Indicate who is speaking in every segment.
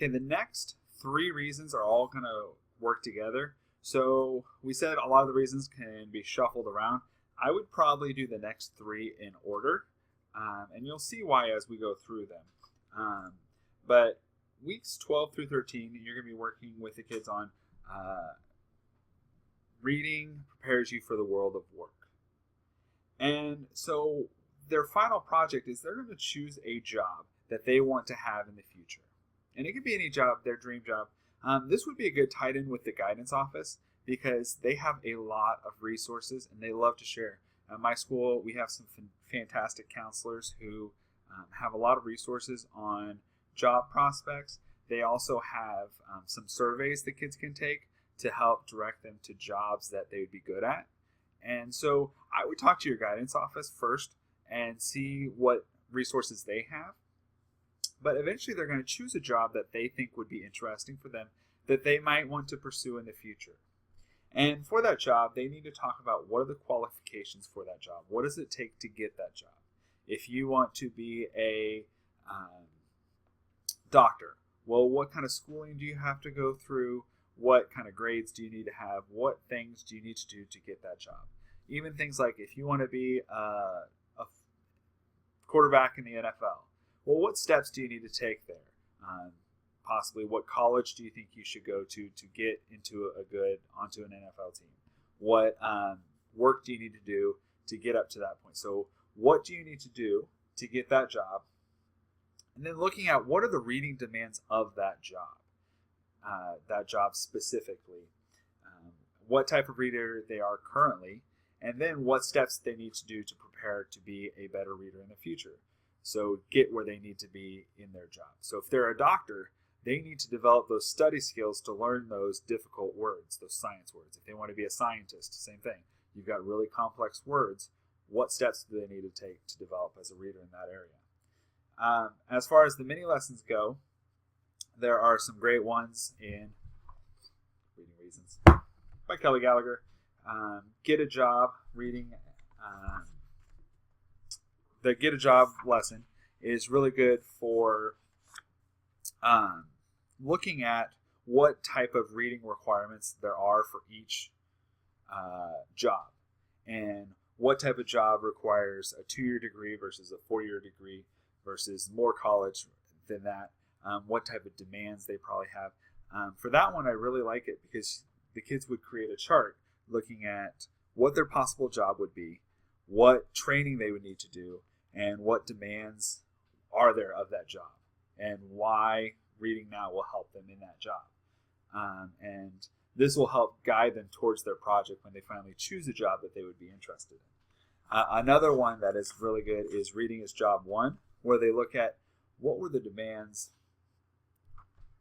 Speaker 1: Okay, the next three reasons are all going to work together. So we said a lot of the reasons can be shuffled around. I would probably do the next three in order, and you'll see why as we go through them. But weeks 12 through 13, you're going to be working with the kids on reading prepares you for the world of work. And so their final project is they're going to choose a job that they want to have in the future. And it could be any job, their dream job. This would be a good tie-in with the guidance office because they have a lot of resources and they love to share. At my school, we have some fantastic counselors who have a lot of resources on job prospects. They also have some surveys that kids can take to help direct them to jobs that they would be good at. And so I would talk to your guidance office first and see what resources they have. But eventually they're going to choose a job that they think would be interesting for them, that they might want to pursue in the future. And for that job, they need to talk about what are the qualifications for that job. What does it take to get that job? If you want to be a doctor, well, what kind of schooling do you have to go through? What kind of grades do you need to have? What things do you need to do to get that job? Even things like if you want to be a quarterback in the NFL, well, what steps do you need to take there? Possibly what college do you think you should go to get onto an NFL team? What work do you need to do to get up to that point? So what do you need to do to get that job? And then looking at what are the reading demands of that job specifically, what type of reader they are currently, and then what steps they need to do to prepare to be a better reader in the future. So get where they need to be in their job. So if they're a doctor, they need to develop those study skills to learn those difficult words, those science words. If they want to be a scientist, same thing. You've got really complex words. What steps do they need to take to develop as a reader in that area? As far as the mini lessons go, there are some great ones in Reading Reasons by Kelly Gallagher. Get a Job reading. The Get a Job lesson is really good for looking at what type of reading requirements there are for each job and what type of job requires a 2-year degree versus a 4-year degree versus more college than that. What type of demands they probably have. For that one, I really like it because the kids would create a chart looking at what their possible job would be, what training they would need to do, and what demands are there of that job, and why reading now will help them in that job. And this will help guide them towards their project when they finally choose a job that they would be interested in. Another one that is really good is Reading is Job 1, where they look at what were the demands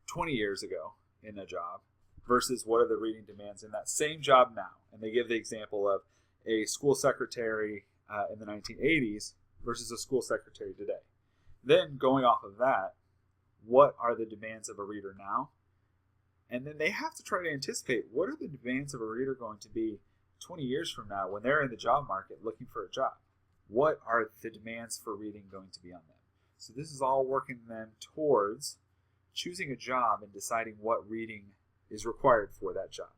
Speaker 1: 20 years ago in a job versus what are the reading demands in that same job now. And they give the example of a school secretary in the 1980s versus a school secretary today. Then going off of that, what are the demands of a reader now? And then they have to try to anticipate what are the demands of a reader going to be 20 years from now when they're in the job market looking for a job. What are the demands for reading going to be on them? So this is all working them towards choosing a job and deciding what reading is required for that job.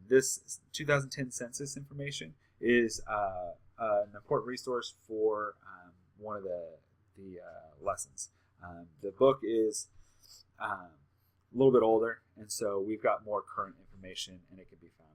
Speaker 1: This 2010 census information is an important resource for one of the lessons. The book is a little bit older, and so we've got more current information, and it can be found